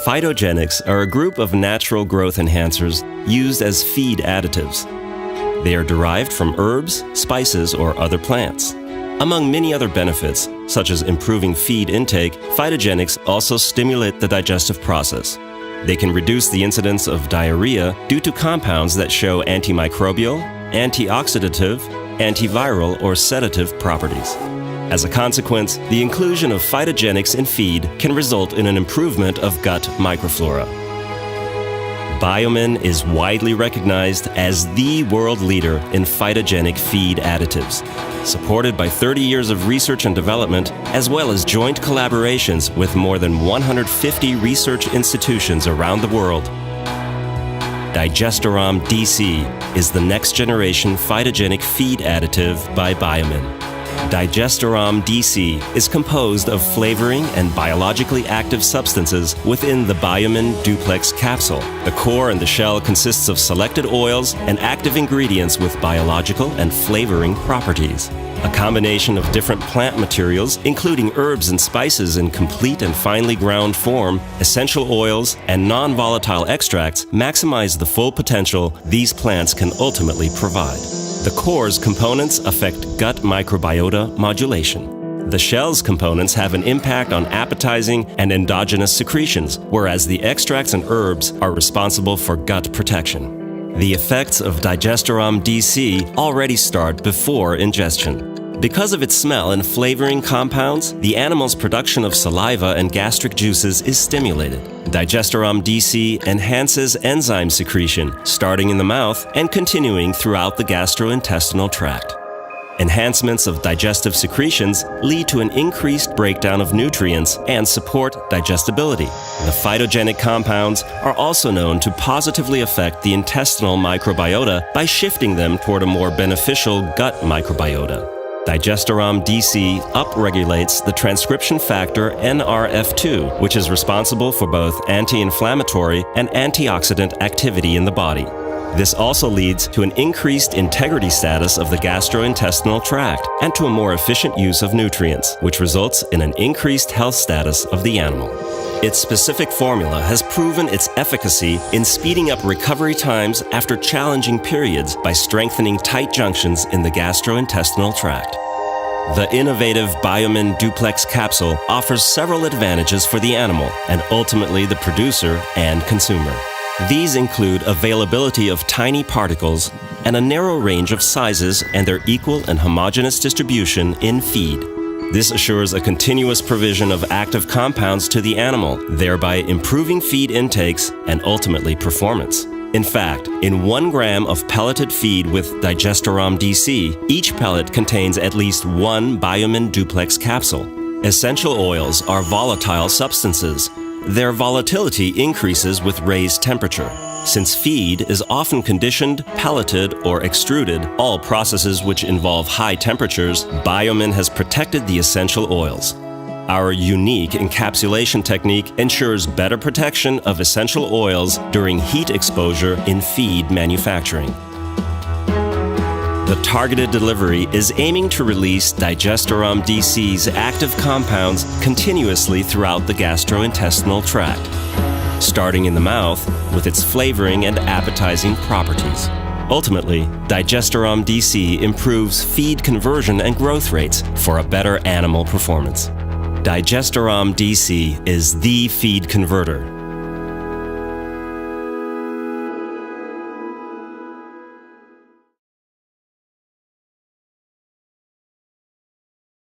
Phytogenics are a group of natural growth enhancers used as feed additives. They are derived from herbs, spices, or other plants. Among many other benefits, such as improving feed intake, phytogenics also stimulate the digestive process. They can reduce the incidence of diarrhea due to compounds that show antimicrobial, antioxidative, antiviral, or sedative properties. As a consequence, the inclusion of phytogenics in feed can result in an improvement of gut microflora. Biomin is widely recognized as the world leader in phytogenic feed additives, supported by 30 years of research and development, as well as joint collaborations with more than 150 research institutions around the world. Digestarom DC is the next generation phytogenic feed additive by Biomin. Digestarom DC is composed of flavoring and biologically active substances within the Biomin duplex capsule. The core and the shell consists of selected oils and active ingredients with biological and flavoring properties. A combination of different plant materials, including herbs and spices in complete and finely ground form, essential oils, and non-volatile extracts maximize the full potential these plants can ultimately provide. The core's components affect gut microbiota modulation. The shell's components have an impact on appetizing and endogenous secretions, whereas the extracts and herbs are responsible for gut protection. The effects of Digestarom DC already start before ingestion. Because of its smell and flavoring compounds, the animal's production of saliva and gastric juices is stimulated. Digestarom DC enhances enzyme secretion, starting in the mouth and continuing throughout the gastrointestinal tract. Enhancements of digestive secretions lead to an increased breakdown of nutrients and support digestibility. The phytogenic compounds are also known to positively affect the intestinal microbiota by shifting them toward a more beneficial gut microbiota. Digestarom DC upregulates the transcription factor NRF2, which is responsible for both anti-inflammatory and antioxidant activity in the body. This also leads to an increased integrity status of the gastrointestinal tract and to a more efficient use of nutrients, which results in an increased health status of the animal. Its specific formula has proven its efficacy in speeding up recovery times after challenging periods by strengthening tight junctions in the gastrointestinal tract. The innovative Biomin duplex capsule offers several advantages for the animal and ultimately the producer and consumer. These include availability of tiny particles and a narrow range of sizes and their equal and homogeneous distribution in feed. This assures a continuous provision of active compounds to the animal, thereby improving feed intakes and ultimately performance. In fact, in 1 gram of pelleted feed with Digestarom DC, each pellet contains at least 1 Biomin duplex capsule. Essential oils are volatile substances. Their volatility increases with raised temperature. Since feed is often conditioned, pelleted, or extruded, all processes which involve high temperatures, Biomin has protected the essential oils. Our unique encapsulation technique ensures better protection of essential oils during heat exposure in feed manufacturing. The targeted delivery is aiming to release Digestarom DC's active compounds continuously throughout the gastrointestinal tract, starting in the mouth with its flavoring and appetizing properties. Ultimately, Digestarom DC improves feed conversion and growth rates for a better animal performance. Digestarom DC is the feed converter,